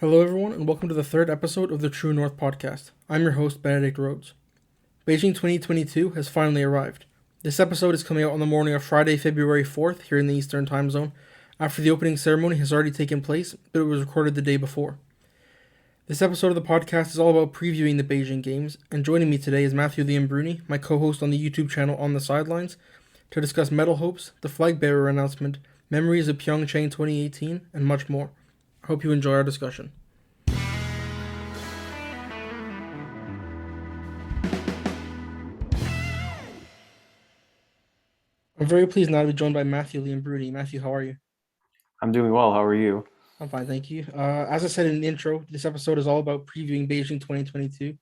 Hello, everyone, and welcome to the third episode of the True North podcast. I'm your host, Benedict Rhodes. Beijing 2022 has finally arrived. This episode is coming out on the morning of Friday, February 4th, here in the Eastern Time Zone, after the opening ceremony has already taken place, but it was recorded the day before. This episode of the podcast is all about previewing the Beijing Games, and joining me today is Matthew Leombruni, my co host on the YouTube channel On the Sidelines, to discuss medal hopes, the flag bearer announcement, memories of Pyeongchang 2018, and much more. I hope you enjoy our discussion. I'm very pleased now to be joined by Matthew Leombruni. Matthew, how are you? I'm doing well. How are you? I'm fine, thank you. As I said in the intro, this episode is all about previewing Beijing 2022.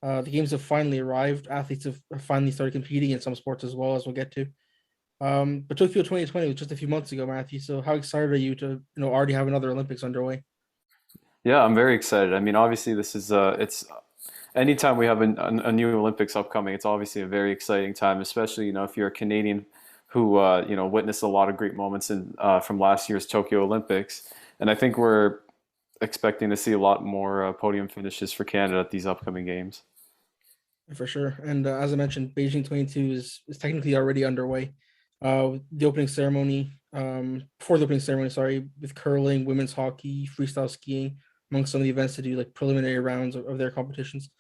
The games have finally arrived. Athletes have finally started competing in some sports as well, as we'll get to. But Tokyo 2020 was just a few months ago, Matthew. So how excited are you to already have another Olympics underway? Yeah, I'm very excited. I mean, obviously, this is it's anytime we have a new Olympics upcoming, it's obviously a very exciting time, especially if you're a Canadian who witnessed a lot of great moments in from last year's Tokyo Olympics, and I think we're expecting to see a lot more podium finishes for Canada at these upcoming games. For sure. And as I mentioned, Beijing 22 is technically already underway. The opening ceremony, before the opening ceremony, sorry, with curling, women's hockey, freestyle skiing, among some of the events to do like preliminary rounds of their competitions.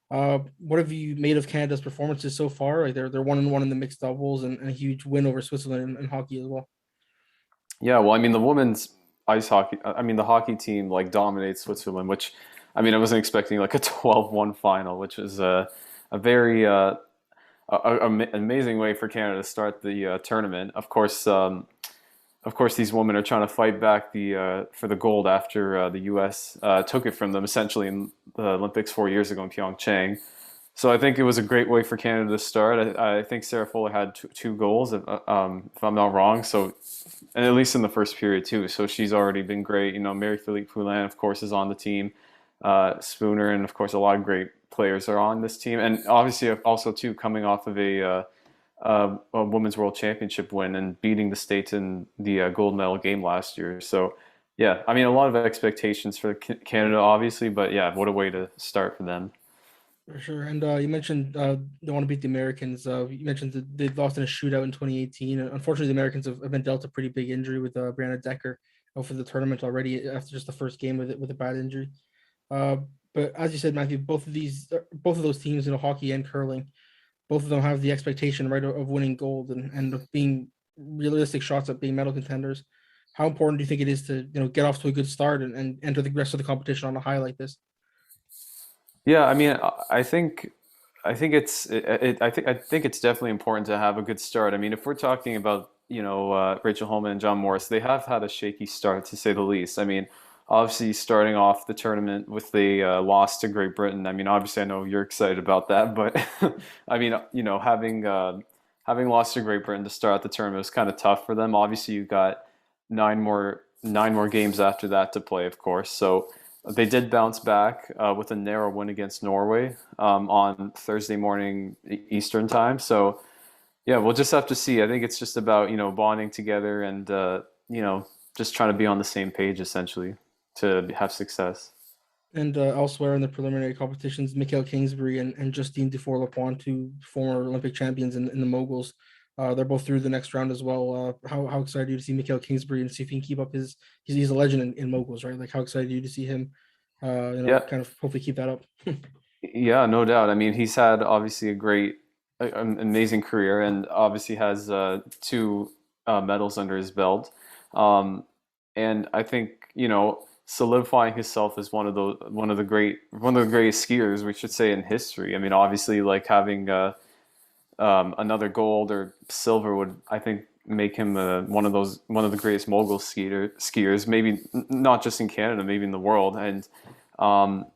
What have you made of Canada's performances so far? Like they're 1-1 in the mixed doubles and a huge win over Switzerland in hockey as well. Yeah, well, I mean, the women's ice hockey, I mean, the hockey team like dominates Switzerland, which, I mean, I wasn't expecting like a 12-1 final, which was a very amazing way for Canada to start the tournament. Of course, these women are trying to fight back the for the gold after the U.S. Took it from them essentially in the Olympics 4 years ago in Pyeongchang. So I think it was a great way for Canada to start. I think Sarah Fuller had two goals, if I'm not wrong. So, and at least in the first period too. So she's already been great. Mary-Philippe Poulin, of course, is on the team. Spooner, and of course, a lot of great players are on this team. And obviously, also too, coming off of a women's world championship win and beating the States in the gold medal game last year. So, yeah, I mean, a lot of expectations for Canada, obviously, but yeah, what a way to start for them. For sure. And you mentioned they want to beat the Americans. You mentioned that they lost in a shootout in 2018. And unfortunately, the Americans have been dealt a pretty big injury with Brianna Decker out for the tournament already after just the first game with a bad injury. Uh, but as you said, Matthew, both of those teams, hockey and curling, both of them have the expectation, right, of winning gold and of being realistic shots at being medal contenders. How important do you think it is to get off to a good start and enter the rest of the competition on a high like this? Yeah, I mean, I think it's definitely important to have a good start. I mean, if we're talking about Rachel Holman and John Morris, they have had a shaky start to say the least. I mean, obviously starting off the tournament with the loss to Great Britain. I mean, obviously I know you're excited about that, but I mean, having lost to Great Britain to start the tournament was kind of tough for them. Obviously, you got nine more games after that to play, of course. So they did bounce back with a narrow win against Norway on Thursday morning Eastern time. So yeah, we'll just have to see. I think it's just about bonding together and just trying to be on the same page essentially to have success. And elsewhere in the preliminary competitions, Mikhail Kingsbury and Justine Dufour-Lapointe, two former Olympic champions in the moguls, they're both through the next round as well. How excited are you to see Mikhail Kingsbury and see if he can keep up he's a legend in moguls, right? Like how excited are you to see him, Yeah, kind of hopefully keep that up? yeah, no doubt. I mean, he's had obviously a great, an amazing career, and obviously has two medals under his belt. Um, and I think solidifying himself as one of the greatest skiers we should say in history. I mean, obviously, like having another gold or silver would, I think, make him one of the greatest mogul skiers, maybe not just in Canada, maybe in the world. And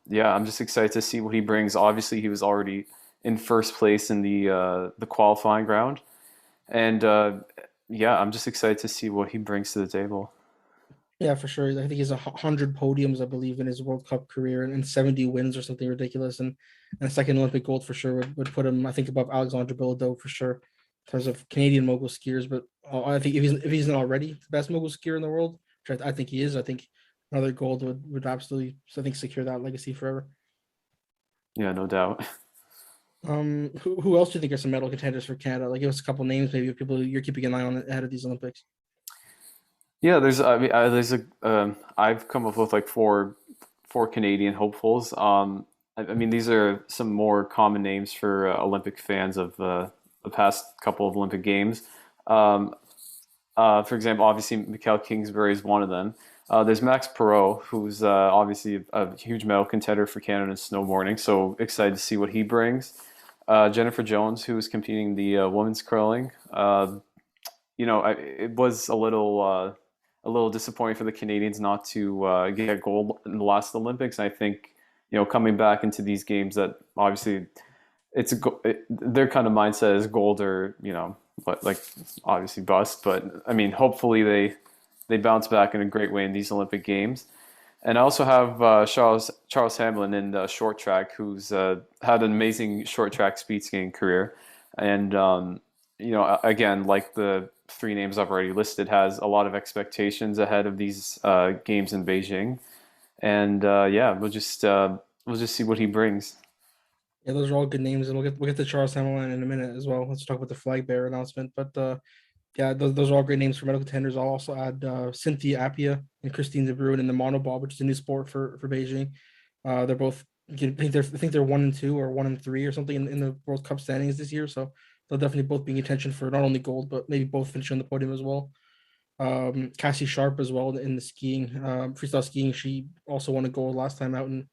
yeah, I'm just excited to see what he brings. Obviously, he was already in first place in the qualifying round, and yeah, I'm just excited to see what he brings to the table. Yeah, for sure. I think he's 100 podiums, I believe, in his World Cup career and 70 wins or something ridiculous. And a second Olympic gold for sure would put him, I think, above Alexandre Bilodeau for sure in terms of Canadian mogul skiers. But I think if he's not already the best mogul skier in the world, which I think he is, I think Another gold would absolutely, I think, secure that legacy forever. Yeah, no doubt. Who else do you think are some medal contenders for Canada? Like, give us a couple names, maybe of people you're keeping an eye on ahead of these Olympics. Yeah, there's a I've come up with like four Canadian hopefuls. I mean, these are some more common names for Olympic fans of the past couple of Olympic Games. Um, for example, obviously, Mikhail Kingsbury is one of them. There's Max Perot, who's obviously a huge medal contender for Canada in snowboarding. So excited to see what he brings. Jennifer Jones, who's competing in the women's curling. It was a little disappointing for the Canadians not to get gold in the last Olympics. I think coming back into these games that obviously their kind of mindset is gold or but like obviously bust. But I mean, hopefully they bounce back in a great way in these Olympic Games. And I also have Charles Hamlin in short track, who's had an amazing short track speed skating career, and again, like the three names I've already listed, has a lot of expectations ahead of these games in Beijing. And yeah, we'll just see what he brings. Yeah, those are all good names, and we'll get to Charles Hamilton in a minute as well. Let's talk about the flag bearer announcement. But yeah, those are all great names for medal contenders. I'll also add Cynthia Appia and Christine De Bruin in the monobob, which is a new sport for Beijing. They're both I think they're 1 and 2 or 1 and 3 or something in the World Cup standings this year. So they'll definitely both be in contention for not only gold but maybe both finishing on the podium as well. Cassie Sharp as well in the skiing, freestyle skiing. She also won a gold last time out, and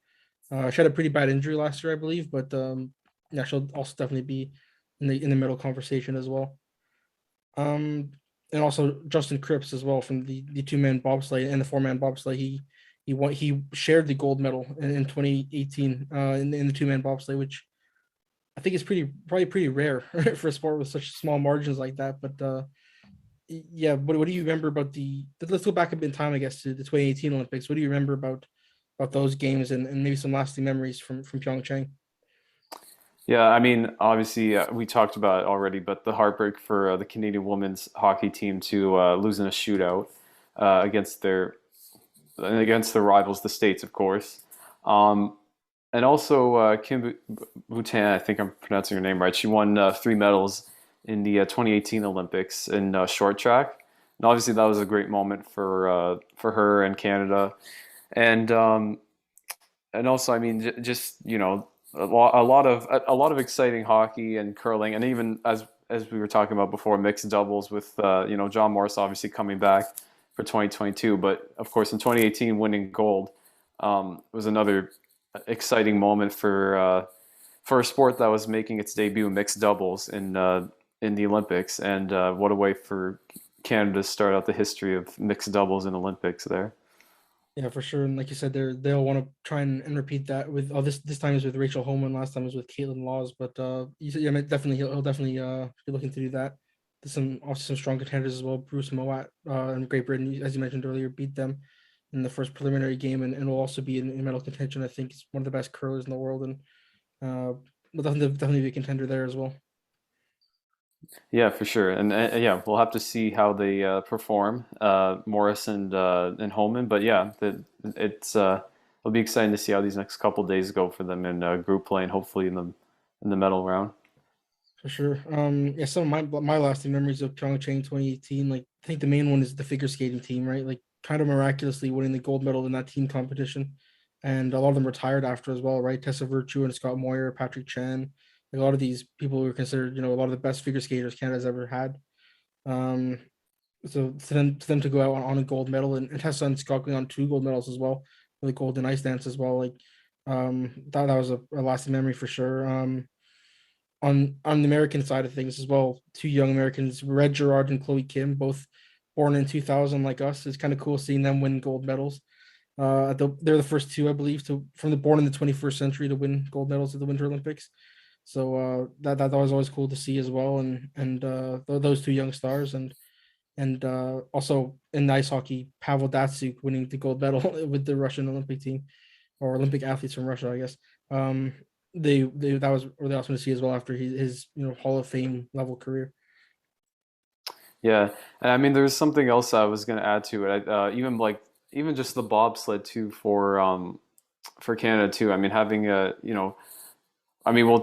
she had a pretty bad injury last year, I believe. But yeah, she'll also definitely be in the medal conversation as well. Um, and also Justin Cripps as well from the two-man bobsleigh and the four-man bobsleigh. He shared the gold medal in 2018 in the two-man bobsleigh, which I think is probably pretty rare for a sport with such small margins like that. But yeah, what do you remember about the? Let's go back a bit in time, I guess, to the 2018 Olympics. What do you remember about those games and maybe some lasting memories from Pyeongchang? Yeah, I mean, obviously, we talked about it already, but the heartbreak for the Canadian women's hockey team to lose in a shootout against their rivals, the States, of course. Um, and also, Kim Bhutan, I think I'm pronouncing her name right. She won three medals in the 2018 Olympics in short track, and obviously that was a great moment for her and Canada. And also, I mean, just a lot of exciting hockey and curling, and even as we were talking about before, mixed doubles with John Morris obviously coming back for 2022, but of course in 2018 winning gold was another exciting moment for a sport that was making its debut in mixed doubles in the Olympics, and what a way for Canada to start out the history of mixed doubles in Olympics there. Yeah, for sure. And like you said, they'll want to try and repeat that with this time is with Rachel Holman, last time was with Caitlin Laws. But you said, yeah, I mean, definitely he'll definitely be looking to do that. There's some strong contenders as well. Bruce Mowat and Great Britain, as you mentioned earlier, beat them in the first preliminary game, and will also be in medal contention. I think he's one of the best curlers in the world, and will definitely be a contender there as well. Yeah, for sure, and yeah, we'll have to see how they perform, Morris and Holman. But yeah, it'll be exciting to see how these next couple days go for them in group play and hopefully in the medal round. For sure. Yeah, some of my lasting memories of Pyeongchang 2018, like I think the main one is the figure skating team, right? Like kind of miraculously winning the gold medal in that team competition. And a lot of them retired after as well, right? Tessa Virtue and Scott Moyer, Patrick Chan. Like a lot of these people were considered, a lot of the best figure skaters Canada's ever had. Um, so for them to go out on a gold medal, and Tessa and Scott going on two gold medals as well, with the gold in ice dance as well. Like that was a lasting memory for sure. On the American side of things as well, two young Americans, Red Gerard and Chloe Kim, both born in 2000 like us. It's kind of cool seeing them win gold medals. They're the first two, I believe, to from the born in the 21st century to win gold medals at the Winter Olympics. So that was always cool to see as well, and those two young stars, and also in ice hockey, Pavel Datsuk winning the gold medal with the Russian Olympic team or Olympic athletes from Russia, I guess. Um, they that was really awesome to see as well after his Hall of Fame level career. Yeah, and I mean, there's something else I was going to add to it. Even like even just the bobsled too for Canada too. I mean, having a I mean, we'll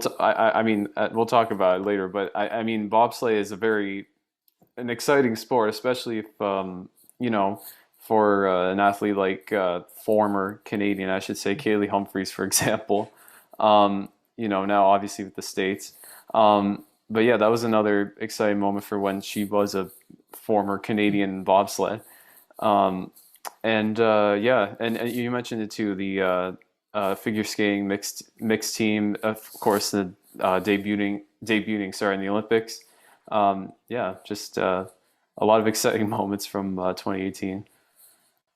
talk about it later, but I mean, bobsleigh is a very an exciting sport, especially if you know, for an athlete like former Canadian, I should say, Kaylee Humphries, for example. Now obviously with the States. But yeah, that was another exciting moment for when she was a former Canadian bobsled. Um, and you mentioned it too, the figure skating mixed team, of course, the debuting, sorry, in the Olympics. Yeah, just a lot of exciting moments from 2018.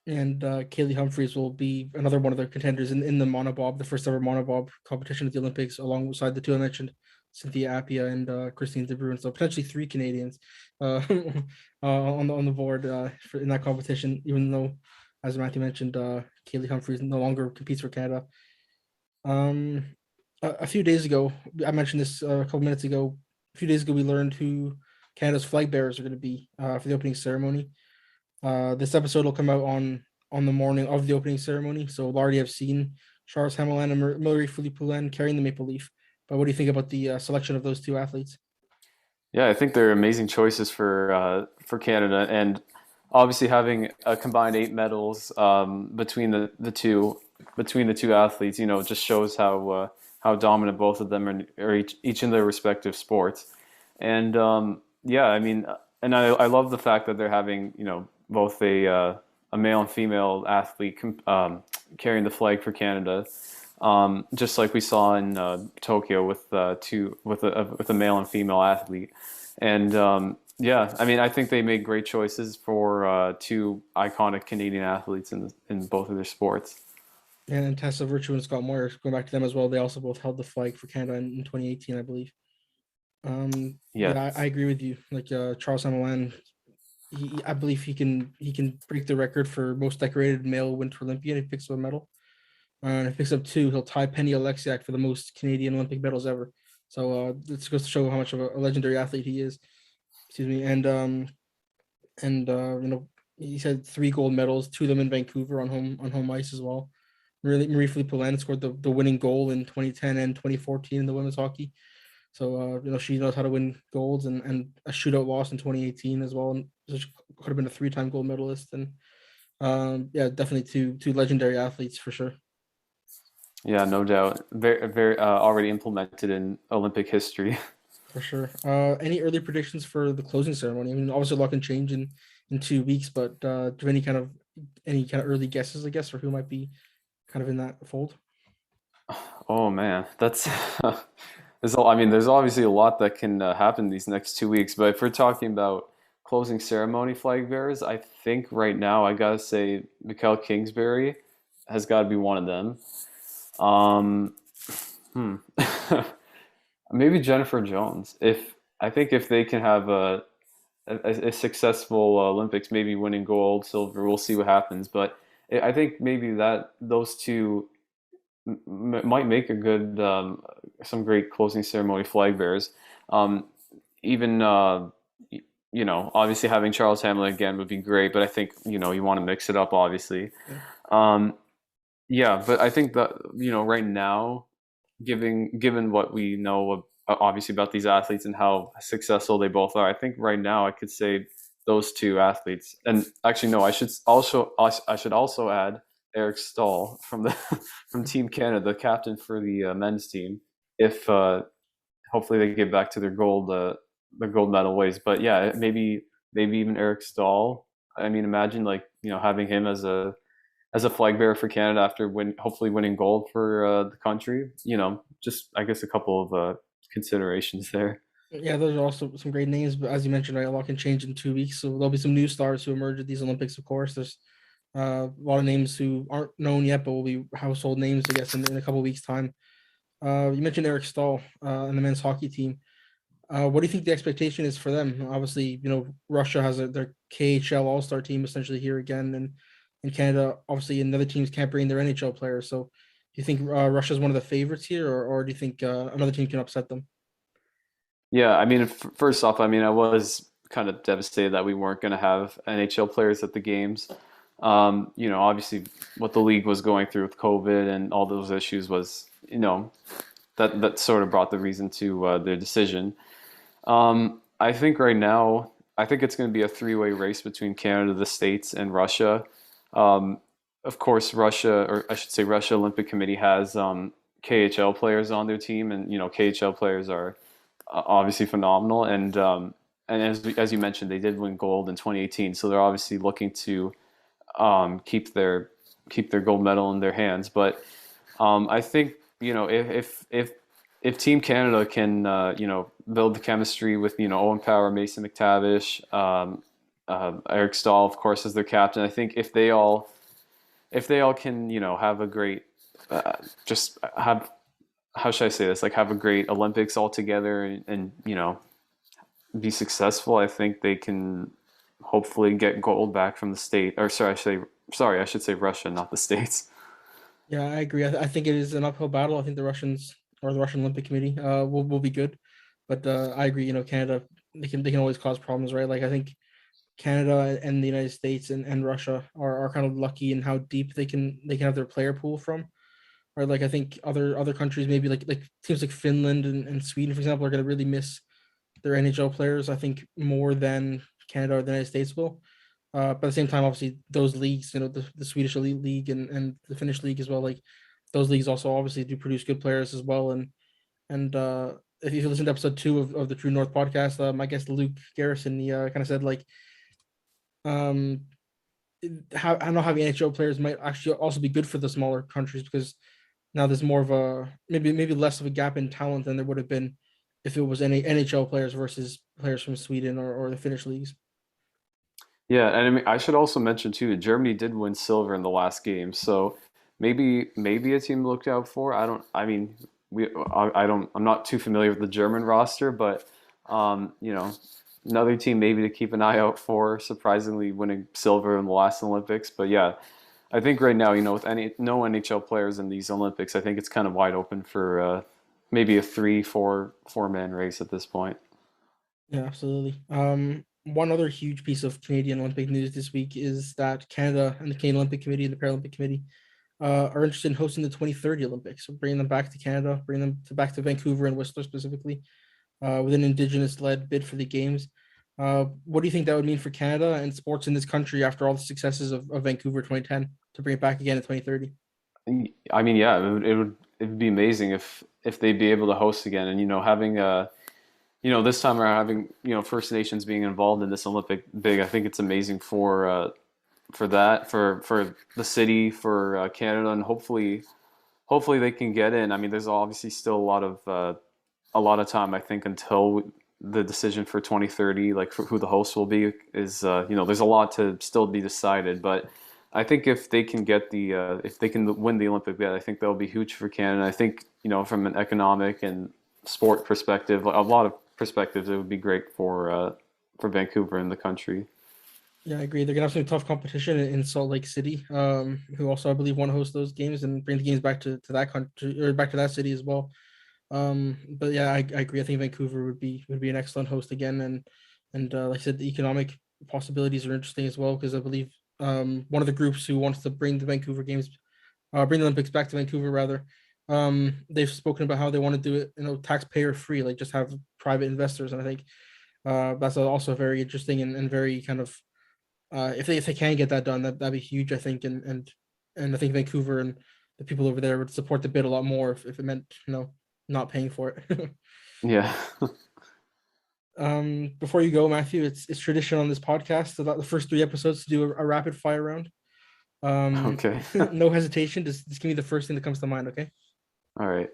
And Kaylee Humphries will be another one of the contenders in the monobob, the first ever monobob competition at the Olympics, alongside the two I mentioned, Cynthia Appia and Christine De Bruin. So potentially three Canadians on the board in that competition. Even though, as Matthew mentioned, Kaylee Humphries no longer competes for Canada. Um, a few days ago, I mentioned this a couple minutes ago. A few days ago, we learned who Canada's flag bearers are going to be for the opening ceremony. This episode will come out on the morning of the opening ceremony, so we'll already have seen Charles Hamelin and Marie-Philippe Poulin carrying the maple leaf. But what do you think about the selection of those two athletes? Yeah, I think they're amazing choices for Canada, and obviously having a combined 8 medals between the two athletes, just shows how dominant both of them are each in their respective sports. And yeah, I mean, and I love the fact that they're having both a male and female athlete carrying the flag for Canada, just like we saw in Tokyo with with a male and female athlete. And yeah, I mean, I think they made great choices for two iconic Canadian athletes in both of their sports. And then Tessa Virtue and Scott Moyer, going back to them as well, they also both held the flag for Canada in 2018, I believe. Yeah, Yeah, I agree with you. Like Charles Hamelin, I believe he can break the record for most decorated male Winter Olympian. He picks up a medal. And if he picks up two, he'll tie Penny Oleksiak for the most Canadian Olympic medals ever. So this goes to show how much of a legendary athlete he is. Excuse me. And he said three gold medals, two of them in Vancouver on home ice as well. Marie-Philippe Poulin scored the winning goal in 2010 and 2014 in the women's hockey. So she knows how to win golds and a shootout loss in 2018 as well. And so she could have been a three-time gold medalist. And yeah, definitely two legendary athletes for sure. yeah, no doubt. Very, very already implemented in Olympic history. For sure. Any early predictions for the closing ceremony? I mean, obviously a lot can change in 2 weeks, but do you have any kind of early guesses, I guess, for who might be kind of in that fold? Oh man, that's I mean, there's obviously a lot that can happen these next 2 weeks, but if we're talking about closing ceremony flag bearers, I think right now I gotta say Mikhail Kingsbury has got to be one of them. Um, hmm. Maybe Jennifer Jones. If I think if they can have a successful Olympics, maybe winning gold, silver, we'll see what happens. But I think maybe that those two might make a good some great closing ceremony flag bearers. Um, even obviously having Charles Hamlin again would be great, but I think you want to mix it up, obviously. Yeah. Um, yeah, but I think that right now, given what we know obviously about these athletes and how successful they both are, I think right now I could say those two athletes. And actually, no, I should also add Eric Stahl from the from Team Canada, the captain for the men's team. If hopefully they get back to their gold medal ways. But yeah, maybe even Eric Stahl. I mean, imagine like having him as a flag bearer for Canada after hopefully winning gold for the country. Just I guess a couple of considerations there. Yeah, those are also some great names, but as you mentioned, right, a lot can change in 2 weeks. So there'll be some new stars who emerge at these Olympics, of course. There's a lot of names who aren't known yet, but will be household names, I guess, in a couple of weeks' time. You mentioned Eric Stahl and the men's hockey team. What do you think the expectation is for them? Obviously, Russia has their KHL All Star team essentially here again, and in Canada, obviously, another teams can't bring their NHL players. So, do you think Russia is one of the favorites here, or do you think another team can upset them? Yeah, I mean, first off, I mean, I was kind of devastated that we weren't going to have NHL players at the games. Obviously what the league was going through with COVID and all those issues was, that sort of brought the reason to their decision. I think right now, I think it's going to be a three-way race between Canada, the States, and Russia. Um, of course, Russia, or I should say, Russia Olympic Committee has KHL players on their team, and KHL players are obviously phenomenal. And as you mentioned, they did win gold in 2018, so they're obviously looking to keep their gold medal in their hands. But I think if Team Canada can build the chemistry with Owen Power, Mason McTavish, Eric Stahl, of course, as their captain. I think if they all can have a great just have how should I say this, like have a great Olympics all together and be successful. I think they can hopefully get gold back from the state. Or I should say Russia, not the States. Yeah, I agree. I think it is an uphill battle. I think the Russians or the Russian Olympic Committee will be good, but I agree. Canada, they can always cause problems, right? Like I think Canada and the United States and Russia are kind of lucky in how deep they can have their player pool from. Right, like I think other countries, maybe like teams like Finland and Sweden, for example, are going to really miss their NHL players. I think more than Canada or the United States will. But at the same time, obviously, those leagues, the Swedish Elite League and the Finnish League as well, like those leagues also obviously do produce good players as well. And if you listen to episode 2 of the True North podcast, my guest Luke Garrison, he kind of said like, um, how I don't know how the NHL players might actually also be good for the smaller countries because now there's more of a maybe less of a gap in talent than there would have been if it was any NHL players versus players from Sweden or the Finnish leagues. Yeah, and I mean, I should also mention too that Germany did win silver in the last game, so maybe a team to look out for. I don't. I mean, I don't. I'm not too familiar with the German roster, but um, you know, another team maybe to keep an eye out for. Surprisingly, winning silver in the last Olympics, but yeah, I think right now, with any no NHL players in these Olympics, I think it's kind of wide open for maybe a three, four man race at this point. Yeah, absolutely. One other huge piece of Canadian Olympic news this week is that Canada and the Canadian Olympic Committee and the Paralympic Committee are interested in hosting the 2030 Olympics, so bringing them back to Canada, bringing them back to Vancouver and Whistler specifically, with an Indigenous-led bid for the Games. What do you think that would mean for Canada and sports in this country after all the successes of Vancouver 2010 to bring it back again in 2030? I mean, yeah, it would be amazing if they'd be able to host again, and having this time around having First Nations being involved in this Olympic big. I think it's amazing for that for the city, for Canada, and hopefully they can get in. I mean, there's obviously still a lot of time, I think, until the decision for 2030, like for who the host will be, is there's a lot to still be decided. But I think if they can win the Olympic bid, I think that'll be huge for Canada. I think from an economic and sport perspective, a lot of perspectives, it would be great for Vancouver and the country. Yeah, I agree. They're gonna have some tough competition in Salt Lake City, who also I believe want to host those games and bring the games back to that country or back to that city as well. But yeah, I agree. I think Vancouver would be an excellent host again, and like I said, the economic possibilities are interesting as well because I believe one of the groups who wants to bring the Vancouver games, bring the Olympics back to Vancouver rather, they've spoken about how they want to do it, taxpayer free, like just have private investors, and I think that's also very interesting and very kind of if they can get that done, that'd be huge, I think, and I think Vancouver and the people over there would support the bid a lot more if it meant not paying for it. Yeah. Before you go, Matthew, it's tradition on this podcast about the first 3 episodes to do a rapid fire round. Okay. No hesitation. Just give me the first thing that comes to mind, okay? All right.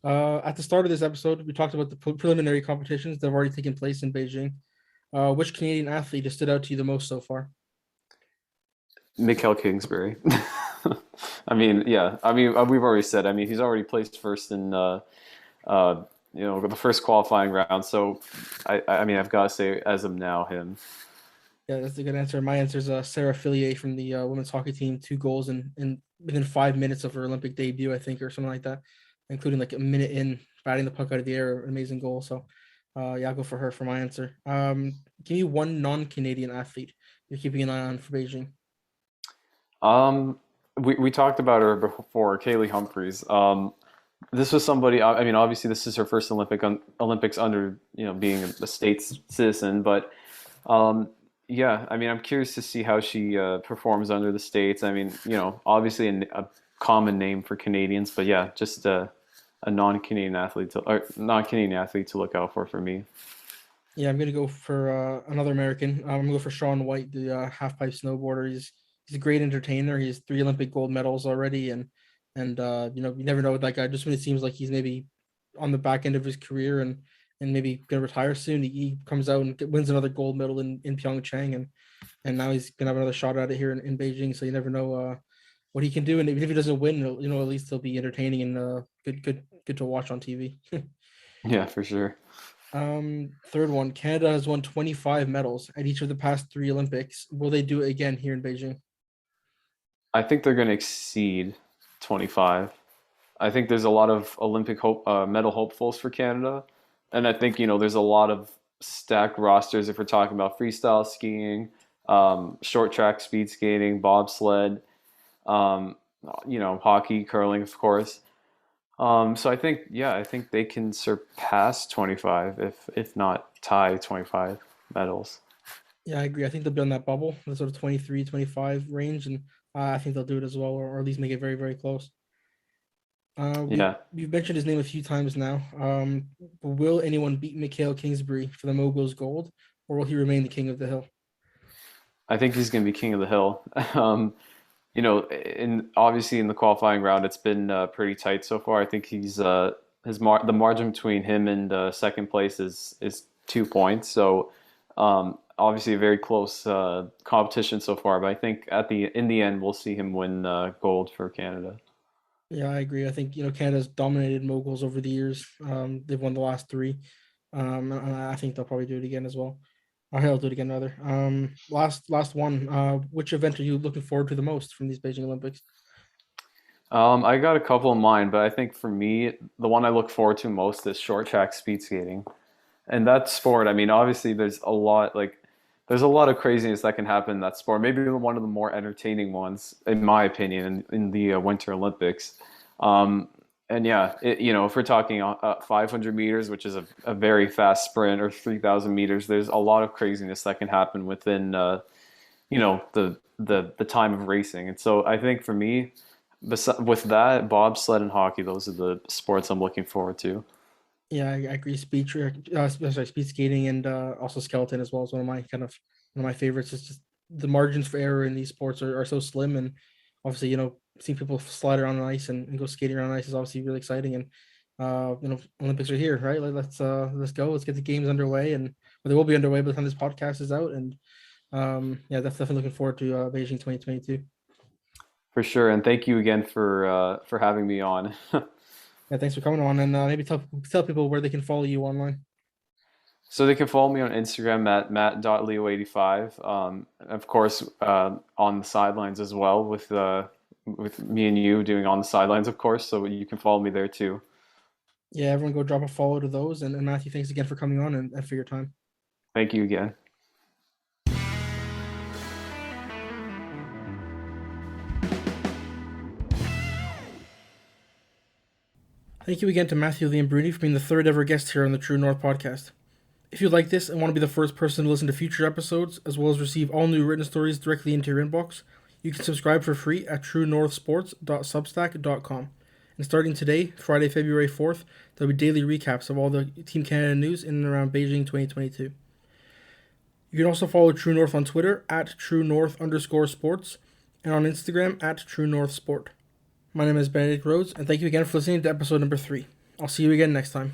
At the start of this episode, we talked about the preliminary competitions that have already taken place in Beijing. Which Canadian athlete has stood out to you the most so far? Mikhail Kingsbury. I mean, yeah. I mean, we've already said. I mean, he's already placed first in the first qualifying round. So, I mean, I've got to say, as of now, him. Yeah, that's a good answer. My answer is Sarah Fillier from the women's hockey team. 2 goals in within 5 minutes of her Olympic debut, I think, or something like that, including like a minute in batting the puck out of the air. Amazing goal. So, yeah, I'll go for her for my answer. Give me one non-Canadian athlete you're keeping an eye on for Beijing. Um, we talked about her before, Kaylee Humphries. This was somebody. I mean, obviously, this is her first Olympics under being a state's citizen. But um, yeah, I mean, I'm curious to see how she performs under the states. I mean, obviously a common name for Canadians, but yeah, just a non-Canadian athlete or non-Canadian athlete to look out for me. Yeah, I'm gonna go for another American. I'm gonna go for Shaun White, the half pipe snowboarder. He's a great entertainer. He has 3 Olympic gold medals already, and you never know with that guy. Just when it seems like he's maybe on the back end of his career and maybe gonna retire soon, he comes out and wins another gold medal in Pyeongchang, and now he's gonna have another shot at it here in Beijing. So you never know what he can do, and even if he doesn't win, at least he'll be entertaining and good to watch on TV. Yeah, for sure. Third one, Canada has won 25 medals at each of the past 3 Olympics. Will they do it again here in Beijing? I think they're going to exceed 25. I think there's a lot of Olympic medal hopefuls for Canada, and I think there's a lot of stacked rosters if we're talking about freestyle skiing, short track speed skating, bobsled, um, hockey, curling, of course. So I think they can surpass 25, if not tie 25 medals. Yeah, I agree. I think they'll be on that bubble, the sort of 23, 25 range, and I think they'll do it as well, or at least make it very, very close. Yeah, We've mentioned his name a few times now. Will anyone beat Mikhail Kingsbury for the Moguls gold, or will he remain the king of the hill? I think he's going to be king of the hill. In obviously in the qualifying round, it's been pretty tight so far. I think the margin between him and second place is 2 points. So obviously a very close competition so far. But I think in the end, we'll see him win gold for Canada. Yeah, I agree. I think Canada's dominated moguls over the years. They've won the last 3, and I think they'll probably do it again as well. Or he'll do it again rather. Last one. Which event are you looking forward to the most from these Beijing Olympics? I got a couple in mind, but I think for me, the one I look forward to most is short track speed skating. And that sport, I mean, obviously there's a lot of craziness that can happen in that sport. Maybe one of the more entertaining ones, in my opinion, in the Winter Olympics. Um, and yeah, if we're talking 500 meters, which is a very fast sprint, or 3,000 meters, there's a lot of craziness that can happen within the time of racing. And so I think for me, with that, bobsled and hockey, those are the sports I'm looking forward to. Yeah, I agree. Speed skating and also skeleton as well is one of my favorites. It's just the margins for error in these sports are so slim, and obviously, seeing people slide around on ice and go skating around ice is obviously really exciting. And Olympics are here, right? Let's go. Let's get the games underway, and well, they will be underway by the time this podcast is out. And yeah, definitely looking forward to Beijing 2022. For sure. And thank you again for having me on. Yeah, thanks for coming on, and maybe tell people where they can follow you online. So they can follow me on Instagram at matt.leo85. Of course, on the sidelines as well, with me and you doing on the sidelines, of course. So you can follow me there too. Yeah, everyone go drop a follow to those. And Matthew, thanks again for coming on and for your time. Thank you again. Thank you again to Matthew Leombruni for being the third ever guest here on the True North podcast. If you like this and want to be the first person to listen to future episodes, as well as receive all new written stories directly into your inbox, you can subscribe for free at truenorthsports.substack.com. And starting today, Friday, February 4th, there'll be daily recaps of all the Team Canada news in and around Beijing 2022. You can also follow True North on Twitter at TrueNorth_sports and on Instagram at TrueNorthSport. My name is Benedict Rhodes, and thank you again for listening to episode number 3. I'll see you again next time.